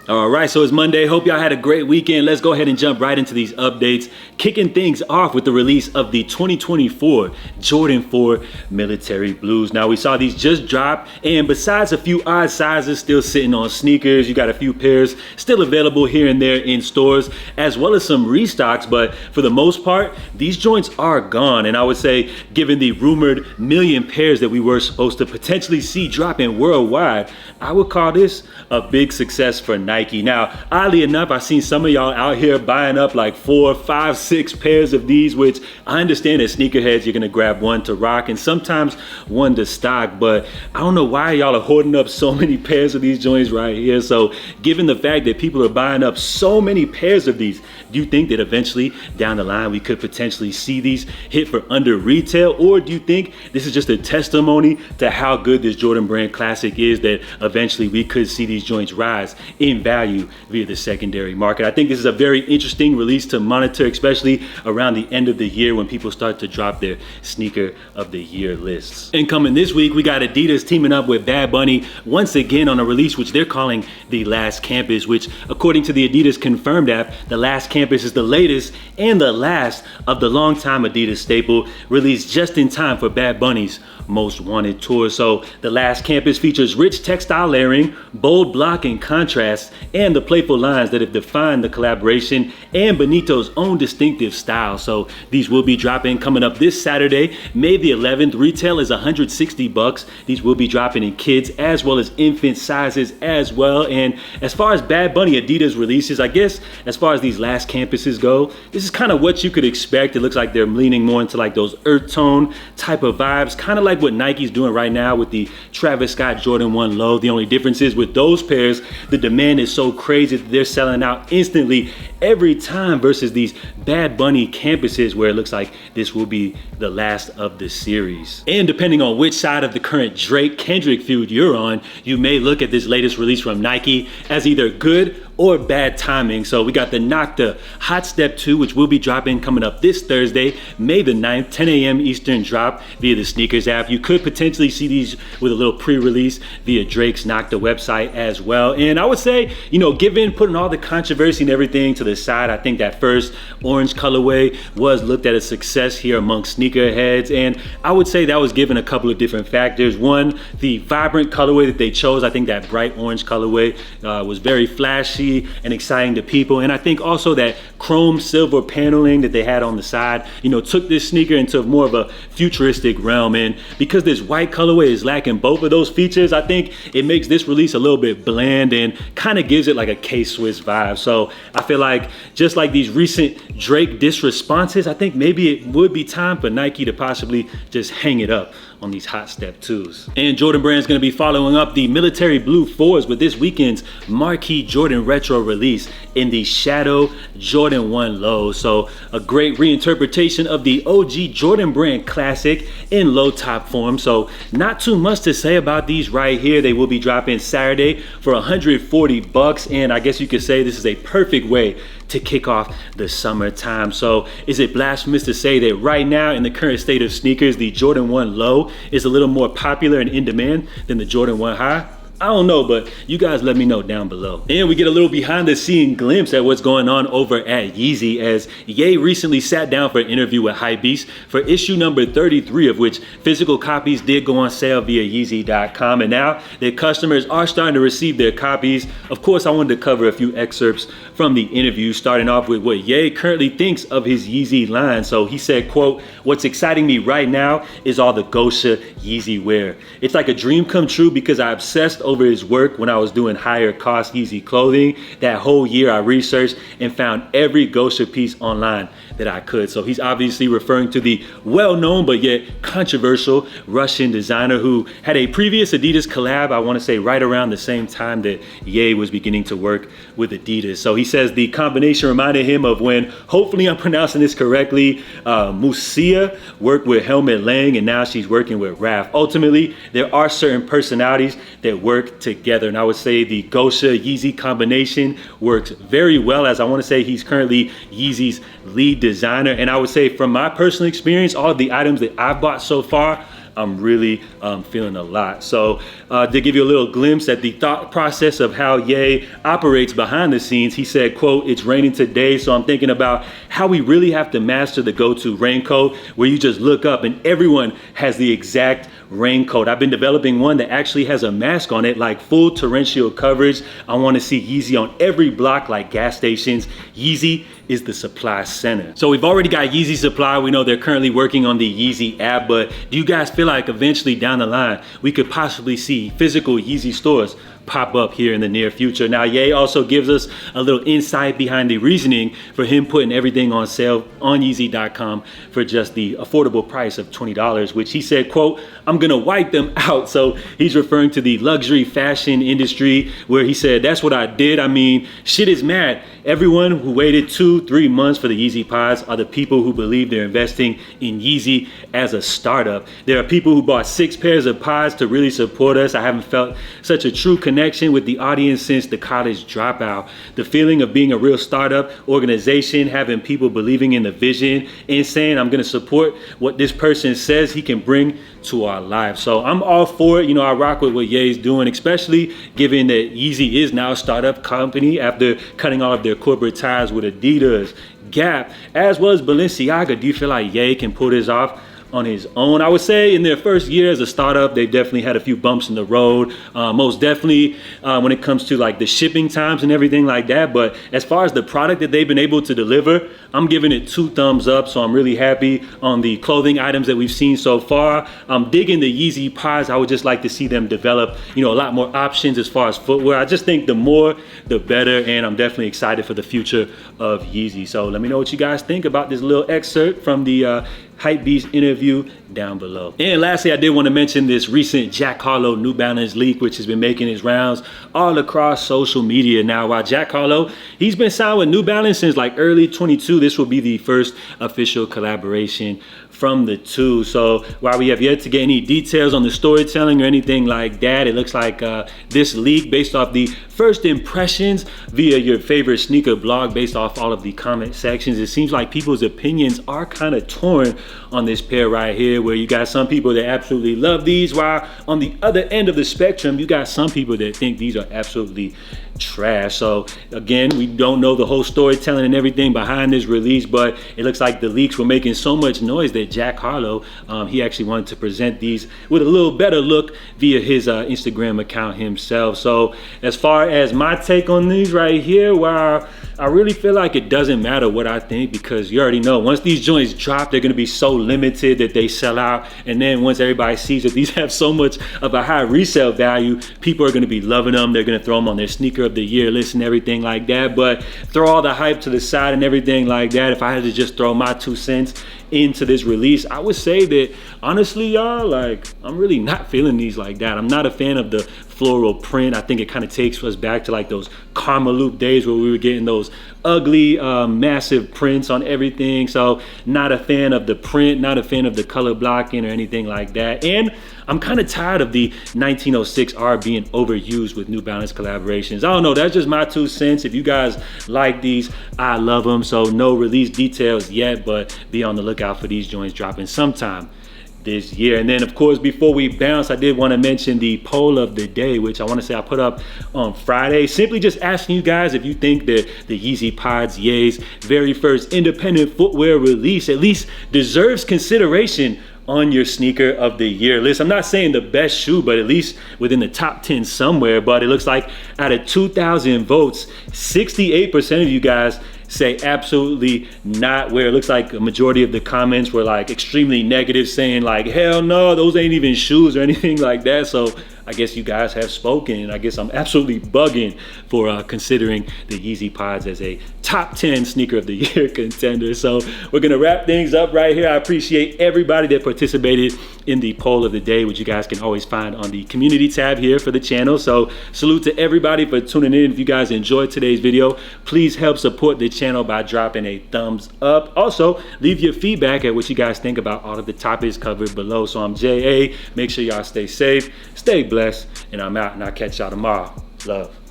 All right, so it's Monday. Hope y'all had a great weekend. Let's go ahead and jump right into these updates. Kicking things off with the release of the 2024 Jordan 4 Military Blues. Now, we saw these just drop, and besides a few odd sizes still sitting on sneakers, you got a few pairs still available here and there in stores, as well as some restocks. But for the most part, these joints are gone. And I would say, given the rumored million pairs that we were supposed to potentially see dropping worldwide, I would call this a big success for Nike. Now, oddly enough, I've seen some of y'all out here buying up like 4, 5, 6 pairs of these, which I understand as sneakerheads, you're gonna grab one to rock and sometimes one to stock, but I don't know why y'all are hoarding up so many pairs of these joints right here. So given the fact that people are buying up so many pairs of these, do you think that eventually down the line we could potentially see these hit for under retail? Or do you think this is just a testimony to how good this Jordan Brand Classic is, that eventually we could see these joints rise in value via the secondary market? I think this is a very interesting release to monitor, especially around the end of the year when people start to drop their sneaker of the year lists. And coming this week, we got Adidas teaming up with Bad Bunny once again on a release which they're calling The Last Campus, which according to the Adidas Confirmed app, The Last Campus is the latest and the last of the longtime Adidas staple, released just in time for Bad Bunny's Most Wanted tour. So The Last Campus features rich textile layering, bold block and contrast, and the playful lines that have defined the collaboration and Benito's own distinctive style. So these will be dropping coming up this Saturday, May the 11th. Retail is $160. These will be dropping in kids as well as infant sizes as well. And as far as Bad Bunny Adidas releases, I guess as far as these Last Campuses go, this is kind of what you could expect. It looks like they're leaning more into like those earth tone type of vibes, kind of like what Nike's doing right now with the Travis Scott Jordan 1 Low. The only difference is with those pairs, the demand is so crazy that they're selling out instantly every time, versus these Bad Bunny Campuses where it looks like this will be the last of the series. And depending on which side of the current Drake-Kendrick feud you're on, you may look at this latest release from Nike as either good or bad timing. So we got the Nocta Hot Step 2, which will be dropping coming up this Thursday, May the 9th, 10 a.m. Eastern drop via the Sneakers app. You could potentially see these with a little pre-release via Drake's Nocta website as well. And I would say, you know, given putting all the controversy and everything to the side, I think that first orange colorway was looked at a success here amongst sneakerheads. And I would say that was given a couple of different factors. One, the vibrant colorway that they chose. I think that bright orange colorway was very flashy and exciting to people. And I think also that chrome silver paneling that they had on the side, you know, took this sneaker into more of a futuristic realm. And because this white colorway is lacking both of those features, I think it makes this release a little bit bland and kind of gives it like a K-Swiss vibe. So I feel like just like these recent Drake diss responses, I think maybe it would be time for Nike to possibly just hang it up on these Hot Step 2s. And Jordan Brand's gonna be following up the Military Blue 4s with this weekend's marquee Jordan Retro release in the Shadow Jordan 1 Low. So a great reinterpretation of the OG Jordan Brand Classic in low top form. So not too much to say about these right here. They will be dropping Saturday for $140. And I guess you could say this is a perfect way to kick off the summertime. So is it blasphemous to say that right now in the current state of sneakers, the Jordan 1 Low is a little more popular and in demand than the Jordan 1 High? I don't know, but you guys let me know down below. And we get a little behind the scene glimpse at what's going on over at YEEZY, as Ye recently sat down for an interview with Hypebeast for issue number 33, of which physical copies did go on sale via Yeezy.com. And now their customers are starting to receive their copies. Of course, I wanted to cover a few excerpts from the interview, starting off with what Ye currently thinks of his Yeezy line. So he said, quote, "What's exciting me right now is all the Gosha Yeezy wear. It's like a dream come true because I obsessed over his work when I was doing higher cost Yeezy clothing. That whole year I researched and found every Gosha piece online that I could." So he's obviously referring to the well-known but yet controversial Russian designer who had a previous Adidas collab, I want to say right around the same time that Ye was beginning to work with Adidas. So he says the combination reminded him of when, hopefully I'm pronouncing this correctly, Musia worked with Helmut Lang and now she's working with Raf. Ultimately, there are certain personalities that work together, and I would say the Gosha Yeezy combination works very well, as I want to say he's currently Yeezy's lead designer. And I would say from my personal experience, all of the items that I've bought so far, I'm really feeling a lot. So to give you a little glimpse at the thought process of how Ye operates behind the scenes, he said, quote, "It's raining today, so I'm thinking about how we really have to master the go-to raincoat where you just look up and everyone has the exact raincoat. I've been developing one that actually has a mask on it, like full torrential coverage. I want to see Yeezy on every block like gas stations. Yeezy is the supply center." So we've already got Yeezy supply. We know they're currently working on the Yeezy app, but do you guys feel like eventually down the line we could possibly see physical Yeezy stores pop up here in the near future? Now, Ye also gives us a little insight behind the reasoning for him putting everything on sale on Yeezy.com for just the affordable price of $20, which he said, quote, "I'm gonna wipe them out." So he's referring to the luxury fashion industry, where he said, "That's what I did. I mean, shit is mad. Everyone who waited 2-3 months for the Yeezy pods are the people who believe they're investing in Yeezy as a startup. There are people who bought 6 pairs of pods to really support us. I haven't felt such a true connection with the audience since the college dropout. The feeling of being a real startup organization, having people believing in the vision and saying, I'm gonna support what this person says he can bring to our lives." So I'm all for it. You know, I rock with what Ye's doing, especially given that Yeezy is now a startup company after cutting all of their corporate ties with Adidas, Gap, as well as Balenciaga. Do you feel like Ye can pull this off on his own? I would say in their first year as a startup, they've definitely had a few bumps in the road. Most definitely when it comes to like the shipping times and everything like that. But as far as the product that they've been able to deliver, I'm giving it 2 thumbs up. So I'm really happy on the clothing items that we've seen so far. I'm digging the Yeezy pods. I would just like to see them develop, you know, a lot more options as far as footwear. I just think the more, the better. And I'm definitely excited for the future of Yeezy. So let me know what you guys think about this little excerpt from the Hypebeast interview down below. And lastly, I did want to mention this recent Jack Harlow New Balance leak, which has been making its rounds all across social media. Now, while Jack Harlow, he's been signed with New Balance since like early 22, this will be the first official collaboration from the two. So while we have yet to get any details on the storytelling or anything like that, it looks like this leak, based off the first impressions via your favorite sneaker blog, based off all of the comment sections, it seems like people's opinions are kind of torn on this pair right here, where you got some people that absolutely love these, while on the other end of the spectrum, you got some people that think these are absolutely trash. So again, we don't know the whole storytelling and everything behind this release, but it looks like the leaks were making so much noise that Jack Harlow, he actually wanted to present these with a little better look via his Instagram account himself. So as far as my take on these right here, wow, I really feel like it doesn't matter what I think, because you already know once these joints drop, they're gonna be so limited that they sell out. And then once everybody sees that these have so much of a high resale value, people are gonna be loving them. They're gonna throw them on their sneaker of the year list and everything like that. But throw all the hype to the side and everything like that, if I had to just throw my 2 cents into this release, I would say that honestly, y'all, like, I'm really not feeling these like that. I'm not a fan of the floral print. I think it kind of takes us back to like those Karma Loop days where we were getting those ugly massive prints on everything. So not a fan of the print, not a fan of the color blocking or anything like that. And I'm kind of tired of the 1906R being overused with New Balance collaborations. I don't know, that's just my 2 cents. If you guys like these, I love them. So no release details yet, but be on the lookout for these joints dropping sometime this year. And then of course, before we bounce, I did want to mention the poll of the day, which I want to say I put up on Friday, simply just asking you guys if you think that the Yeezy Pods Ye's very first independent footwear release at least deserves consideration on your sneaker of the year list. I'm not saying the best shoe, but at least within the top 10 somewhere. But it looks like out of 2,000 votes, 68% of you guys say absolutely not, where it looks like a majority of the comments were like extremely negative, saying like, hell no, those ain't even shoes or anything like that. So I guess you guys have spoken, and I guess I'm absolutely bugging for considering the Yeezy Pods as a top 10 sneaker of the year contender. So we're gonna wrap things up right here. I appreciate everybody that participated in the poll of the day, which you guys can always find on the community tab here for the channel. So salute to everybody for tuning in. If you guys enjoyed today's video, please help support the channel by dropping a thumbs up. Also, leave your feedback at what you guys think about all of the topics covered below. So I'm JA. Make sure y'all stay safe, stay blessed, and I'm out, and I'll catch y'all tomorrow. Love.